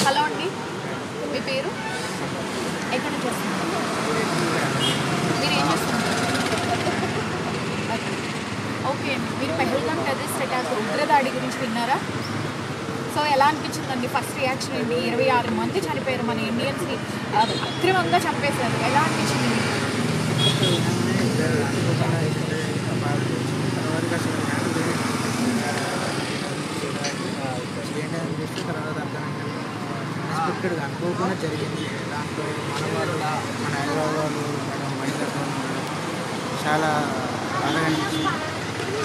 Hello అండి, మీ పేరు? ఎక్కడ నుంచి వస్తున్నారు? మీరు ఏం చేస్తున్నారు? ఓకే అండి, మీరు పెహల్గామ్ టెర్రరిస్ట్ అటాక్ ఉగ్రదాడి గురించి విన్నారా? సో ఎలా అనిపించిందండి? ఫస్ట్ రియాక్షన్ ఏంటి? 26 మంది చనిపోయారు, మన ఇండియన్స్ని అక్రమంగా చంపేశారు. ఎలా అనిపించింది మీకు? అన్ఎక్స్పెక్టెడ్గా అనుకోకుండా జరిగింది. దాంట్లో మన వాళ్ళు, మన హైదరాబాద్ మహిళలు చాలా బాగా అనిపించింది.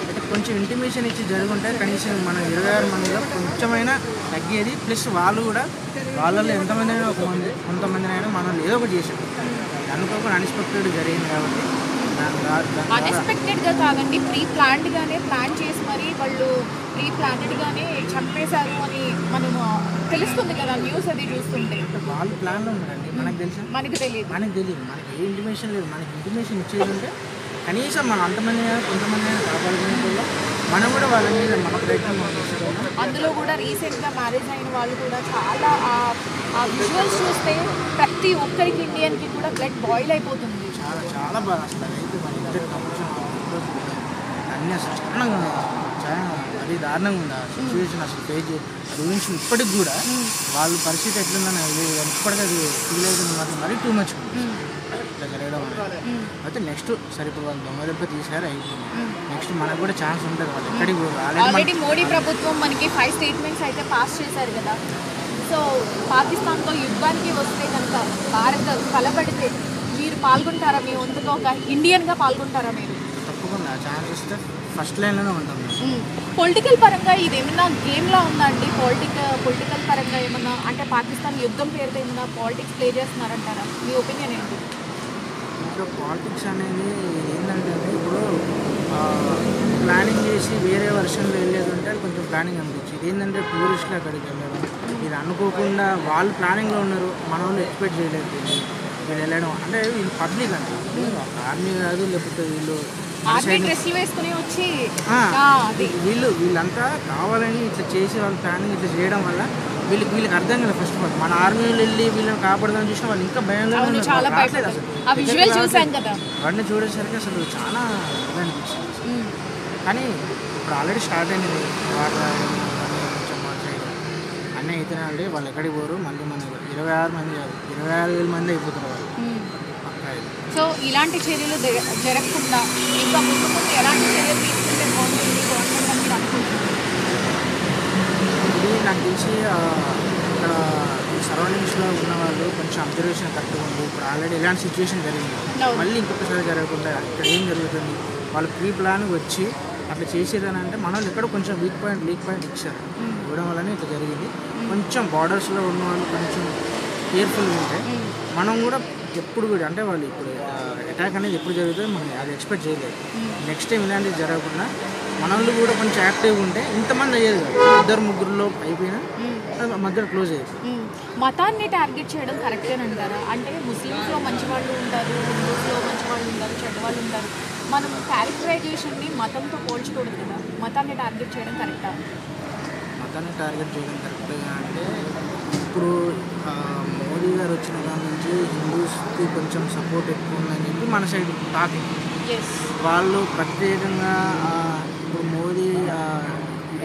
అయితే కొంచెం ఇంటిమేషన్ ఇచ్చి జరుగుంటే కనీసం మన 26 మందిలో కొంచెమైనా తగ్గేది. ప్లస్ వాళ్ళు కూడా వాళ్ళల్లో ఎంతమంది అయినా కొంతమంది అయినా మనం ఏదో ఒకటి చేసాం. అనుకోకుండా అన్ఎక్స్పెక్టెడ్ జరిగింది కాబట్టి అన్ఎక్స్పెక్టెడ్గా కాదండి, ప్లాన్డ్గానే ప్లాన్ చేసి మరి వాళ్ళు ప్లానెడ్గానే చంపేశారు అని మనము తెలుస్తుంది కదా, న్యూస్ అది చూస్తుంటే. వాళ్ళు ప్లాన్లో ఉన్నారండి, మనకు తెలుసు? మనకు తెలియదు. మనకి ఏ ఇంటిమేషన్ లేదు. మనకి ఇంటిమేషన్ ఇచ్చేది ఉంటే కనీసం మనం అంతమంది కొంతమంది కాపాడుకునే వల్ల మనం కూడా వాళ్ళ మీద మన ప్రయత్నం చేస్తున్నాం. అందులో కూడా రీసెంట్గా మ్యారేజ్ అయిన వాళ్ళు కూడా చాలా ఆ విజువల్స్ చూస్తే ప్రతి ఒక్కరికి ఇండియన్కి కూడా బ్లడ్ బాయిల్ అయిపోతుంది. చాలా చాలా బాగా అసలు అయితే మన ఇద్దరు కమిషన్ అన్నీ అసలు చాలా అది దారుణంగా ఉంది. ఆ సిచ్యువేషన్ అసలు పేజ్ గురించి ఇప్పటికి కూడా వాళ్ళ పరిస్థితి ఎట్లుందని ఇప్పటికీ అది ఫీల్ అవుతుంది మాత్రం మరీ టూ మచ్ ఇట్లా జరగడం అనేది. అయితే నెక్స్ట్ సరే ఇప్పుడు వాళ్ళు దొంగ దెబ్బ తీసారు అయిపోయింది. నెక్స్ట్ మనకు కూడా ఛాన్స్ ఉంటుంది. వాళ్ళు ఎక్కడికి ఆల్రెడీ మోడీ ప్రభుత్వం మనకి 5 స్టేట్మెంట్స్ అయితే పాస్ చేశారు కదా. సో పాకిస్తాన్తో యుద్ధానికి వస్తే కనుక భారత్ కలబడితే మీరు పాల్గొంటారా? మీ వంతుగా ఒక ఇండియన్గా పాల్గొంటారా మీరు? తప్పకుండా ఛాన్స్ వస్తే ఫస్ట్ లైన్లోనే ఉంటాం. పొలిటికల్ పరంగా ఇది ఏమన్నా గేమ్లా ఉందా అండి? పొలిటికల్ పరంగా ఏమన్నా అంటే పాకిస్తాన్ యుద్ధం పేరుతో ఏమన్నా పాలిటిక్స్ ప్లే చేస్తున్నారంటారా? మీ ఒపీనియన్ ఏంటి? ఇంకా పాలిటిక్స్ అనేది ఏంటంటే ఇప్పుడు ప్లానింగ్ చేసి వేరే వర్షన్లో వెళ్ళేది ఉంటే కొంచెం ప్లానింగ్ అనిపించింది. ఏంటంటే టూరిస్టులు అక్కడికి వెళ్ళడం, ఇది అనుకోకుండా వాళ్ళు ప్లానింగ్లో ఉన్నారు, మన వాళ్ళు ఎక్స్పెక్ట్ చేయలేదు వీళ్ళు వెళ్ళడం. అంటే వీళ్ళు పబ్లిక్ అంటే ఆర్మీ కాదు, లేకపోతే వీళ్ళు వీళ్ళంతా కావాలని ఇట్లా చేసి వాళ్ళు ప్లానింగ్ ఇట్లా చేయడం వల్ల వీళ్ళకి అర్థం కాలేదు. ఫస్ట్ ఆఫ్ ఆల్ మన ఆర్మీలో వెళ్ళి వీళ్ళని కాపాడదామని చూసిన వాళ్ళు ఇంకా భయంగా వాడిని చూడేసరికి అసలు చాలా ఇది అనిపించింది. కానీ ఇప్పుడు ఆల్రెడీ స్టార్ట్ అయింది కొంచెం మా సైడ్ అన్నీ అవుతున్నాయండి. వాళ్ళు ఎక్కడికి పోరు, మళ్ళీ మన 26 మంది కాదు 26,000 మంది అయిపోతారు వాళ్ళు. సో ఇలాంటి చర్యలు జరగకుండా ఇంకా ముందు ఎలాంటి చర్యలు తీసుకుంటే బాగుంటుంది గవర్నమెంట్ అని మీరు అనుకుంటున్నారు? ఇది నాకు తెలిసి ఇక్కడ ఈ సరౌండింగ్స్లో ఉన్న వాళ్ళు కొంచెం అబ్జర్వేషన్ కరెక్ట్గా ఉంది. ఇప్పుడు ఆల్రెడీ ఇలాంటి సిచ్యువేషన్ జరిగింది, మళ్ళీ ఇంకొకసారి జరగకుండా ఇక్కడ ఏం జరుగుతుంది, వాళ్ళు ప్రీ ప్లాన్ వచ్చి అట్లా చేసేదని అంటే మన వాళ్ళు ఎక్కడ కొంచెం వీక్ పాయింట్ ఇచ్చారు. ఇవ్వడం వల్లనే ఇట్లా జరిగింది. కొంచెం బార్డర్స్లో ఉన్న వాళ్ళు కొంచెం కేర్ఫుల్గా ఉంటే మనం కూడా ఎప్పుడు కూడా అంటే వాళ్ళు ఇప్పుడు అటాక్ అనేది ఎప్పుడు జరుగుతుంది మనం అది ఎక్స్పెక్ట్ చేయలేదు. నెక్స్ట్ టైం ఇలాంటివి జరగకుండా మన వాళ్ళు కూడా కొంచెం యాక్టివ్గా ఉంటే ఇంతమంది అయ్యేది కాదు. 2-3 అయిపోయినా మధ్యలో క్లోజ్ అయ్యేది. మతాన్ని టార్గెట్ చేయడం కరెక్టేనంటారా? అంటే ముస్లిమ్స్లో మంచి వాళ్ళు ఉంటారు, హిందూస్లో మంచి వాళ్ళు ఉంటారు, చెడ్డ వాళ్ళు ఉంటారు. మనం క్యారెక్టరైజేషన్ని మతంతో పోల్చకూడదు కదా. మతాన్ని టార్గెట్ చేయడం కరెక్టా? మతాన్ని టార్గెట్ చేయడం కరెక్ట్గా అంటే ఇప్పుడు మోడీ గారు వచ్చిన దాని నుంచి హిందూస్కి కొంచెం సపోర్ట్ ఎక్కువ ఉందని చెప్పి మన సైడ్ టాకింగ్. వాళ్ళు ప్రత్యేకంగా ఇప్పుడు మోదీ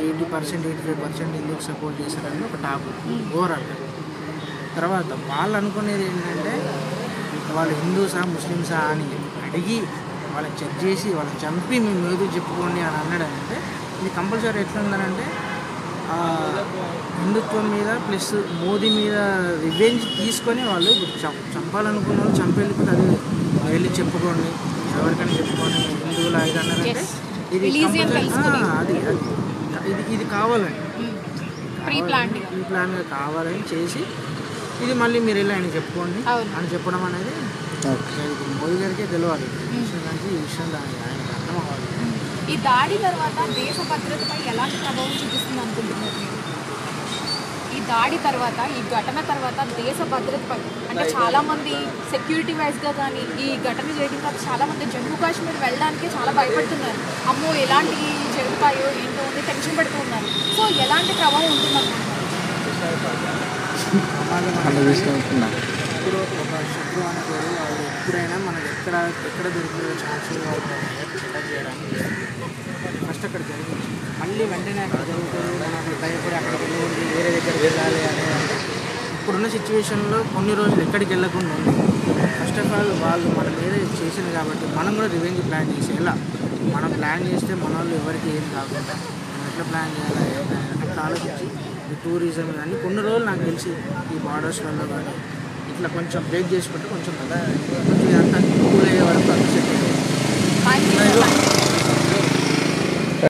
80% 85% హిందూకి సపోర్ట్ చేశారని ఒక టాక్ ఓవరాల్గా. తర్వాత వాళ్ళు అనుకునేది ఏంటంటే వాళ్ళు హిందూసా ముస్లిమ్సా అని అడిగి వాళ్ళని చెక్ చేసి వాళ్ళని చంపి మేము ఏదో చెప్పుకోండి అని అన్నాడంటే ఇది కంపల్సరీ ఎట్లా ఉందనంటే హిందుత్వం మీద ప్లస్ మోదీ మీద రివెంజ్ తీసుకొని వాళ్ళు చంపాలనుకున్న వాళ్ళు చంపేళ్ళిపోతే అది వెళ్ళి చెప్పుకోండి, ఎవరికైనా చెప్పుకోండి హిందువులు ఇది అన్నారంటే ఇది ఇది కావాలండి, ప్రీ ప్లాన్గా కావాలని చేసి ఇది మళ్ళీ మీరు వెళ్ళి ఆయన చెప్పుకోండి అని చెప్పడం అనేది మోదీ గారికి తెలియాలి. ఈ విషయం ఆయనకు అర్థం అవ్వాలి. ఈ దాడి తర్వాత దేశ భద్రతపై ఎలాంటి ప్రభావం చూపిస్తుంది అనుకుంటున్నారు మీరు? ఈ దాడి తర్వాత ఈ ఘటన తర్వాత దేశ భద్రతపై అంటే చాలామంది సెక్యూరిటీ వైజ్గా కానీ ఈ ఘటన చేయడం తర్వాత చాలామంది జమ్మూ కాశ్మీర్ వెళ్ళడానికి చాలా భయపడుతున్నారు. అమ్మో ఎలాంటివి జరుగుతాయో ఏంటో అని టెన్షన్ పడుతూ ఉన్నారు. సో ఎలాంటి ప్రభావం ఉంటుందనుకుంటున్నారు? ప్రమాదం ఇప్పుడు ఒక శత్రువు అనేవారు వాళ్ళు ఎప్పుడైనా మనకు ఎక్కడ దొరికే ఛాన్స్ వాళ్ళు అటాక్ చేయడానికి ఫస్ట్ అక్కడ జరిగింది. మళ్ళీ వెంటనే అక్కడ జరుగుతుంది, మనం అక్కడ భయపడి అక్కడికి వెళ్ళి వేరే దగ్గరికి వెళ్ళాలి అనేది ఇప్పుడున్న సిచ్యువేషన్లో కొన్ని రోజులు ఎక్కడికి వెళ్ళకుండా ఉంది. ఫస్ట్ ఆఫ్ ఆల్ వాళ్ళు మన మీద చేసింది కాబట్టి మనం కూడా రివెంజ్ ప్లాన్ చేసి ఎలా మనం ప్లాన్ చేస్తే మన వాళ్ళు ఎవరికి ఏం కాకుండా మనం ఎట్లా ప్లాన్ చేయాలి అట్లా ఆలోచించి ఈ టూరిజం కానీ కొన్ని రోజులు నాకు తెలిసి ఈ బార్డర్స్ వల్ల కానీ ఇట్లా కొంచెం బ్రేక్ చేసుకుంటే కొంచెం కదా కొంచెం అంతా కూల్ అయ్యే వరకు అంత సెట్ అయ్యేది.